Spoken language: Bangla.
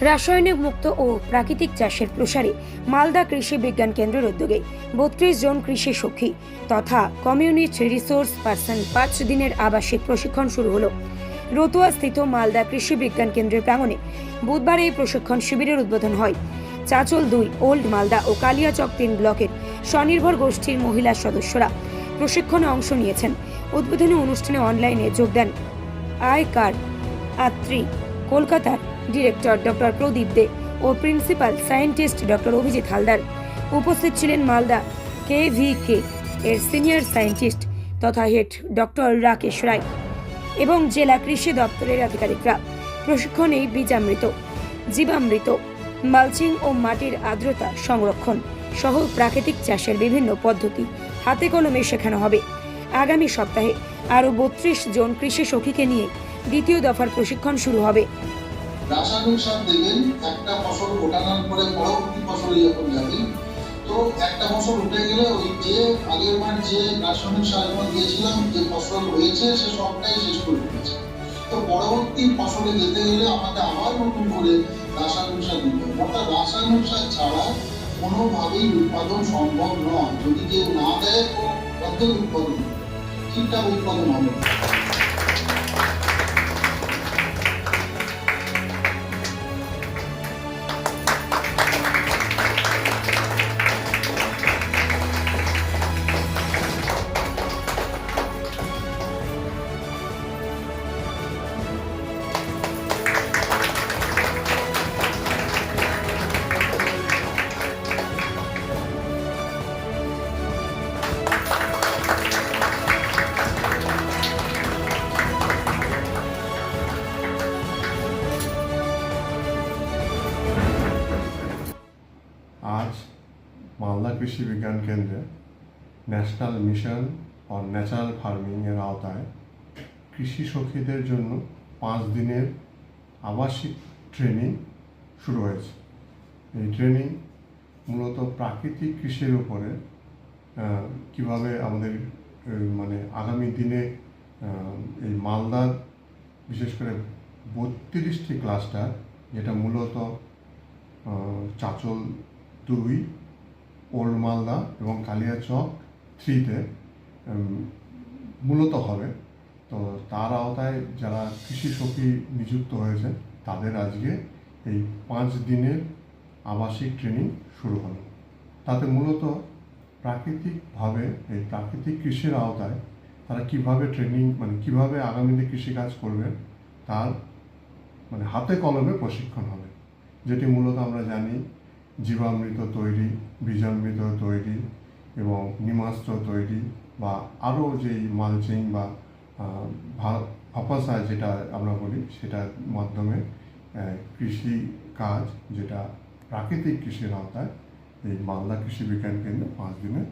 রাসায়নিক মুক্ত ও প্রাকৃতিক চাষের প্রসারে মালদা কৃষি বিজ্ঞান কেন্দ্রের উদ্যোগে ৩২ জন কৃষি সখী তথা কমিউনিটি রিসোর্স পার্সন 5 দিনের আবাসিক প্রশিক্ষণ শুরু হলো। রতুয়া স্থিত মালদা কৃষি বিজ্ঞান কেন্দ্রের প্রাঙ্গণে বুধবার এই প্রশিক্ষণ শিবিরের উদ্বোধন হয়। চাচল 2, ওল্ড মালদা ও কালিয়াচক 3 ব্লকের স্বনির্ভর গোষ্ঠীর মহিলা সদস্যরা প্রশিক্ষণে অংশ নিয়েছেন। উদ্বোধনী অনুষ্ঠানে অনলাইনে যোগ দেন আইকার আত্রি কলকাতার ডিরেক্টর ডক্টর প্রদীপ দে ও principal scientist doctor Abhijit Haldar. উপস্থিত ছিলেন মালদা KVK এর সিনিয়র সায়েন্টিস্ট তথা হেড ডক্টর রাকেশ রায় এবং জেলা কৃষি দপ্তরের আধিকারিকরা। প্রশিক্ষণে বীজামৃত, জীবামৃত, মালচিং ও মাটির আর্দ্রতা সংরক্ষণ সহ প্রাকৃতিক চাষের বিভিন্ন পদ্ধতি হাতে কলমে শেখানো হবে। আগামী সপ্তাহে আরও 32 জন কৃষি সখীকে নিয়ে দ্বিতীয় দফার প্রশিক্ষণ শুরু হবে। রাসায়নিক সার দেবেন, একটা ফসল ওঠানোর পরে পরবর্তী ফসলে যখন যাবেন, তো একটা ফসল উঠে গেলে ওই যে আগের বার যে রাসায়নিক সার দিয়েছিলাম যে ফসল হয়েছে সে সবটাই শেষ করে দিয়েছে। তো পরবর্তী ফসলে যেতে গেলে আমাকে আবার নতুন করে রাসায়নিক সার দিতে হবে। অর্থাৎ রাসায়নিক সার ছাড়া কোনোভাবেই উৎপাদন সম্ভব নয়। যদি কেউ না দেয় তো অর্ধেক উৎপাদন ঠিকঠাক উৎপাদন হবে। आज मालदा कृषि विज्ञान केंद्रे national mission on natural farming এর আওতায় কৃষি সখীদের জন্য 5 দিনের আবাসিক ট্রেনিং শুরু হয়েছে। এই ট্রেনিং মূলত প্রাকৃতিক কৃষির উপরে কিভাবে আমাদের আগামী দিনে এই মালদার বিশেষ করে 32টি ক্লাস্টার, যেটা মূলত চাচল 2, ওল্ড মালদা এবং কালিয়াচক 3-তে মূলত হবে। তো তার আওতায় যারা কৃষি সখী নিযুক্ত হয়েছে তাদের আজকে এই 5 দিনের আবাসিক ট্রেনিং শুরু হলো। তাতে মূলত প্রাকৃতিকভাবে এই প্রাকৃতিক কৃষির আওতায় তারা কীভাবে ট্রেনিং কীভাবে আগামীতে কৃষিকাজ করবেন তার হাতে কলমে প্রশিক্ষণ হবে। যেটি মূলত আমরা জানি জীবামৃত তৈরি, বীজামৃত তৈরি এবং নিমাস্ত্র তৈরি বা আরও যেই মালচিং বা ভাপাসা যেটা আমরা বলি সেটার মাধ্যমে কৃষি কাজ যেটা প্রাকৃতিক কৃষির আওতায় এই মালদা কৃষি বিজ্ঞান কেন্দ্রে 5 দিনে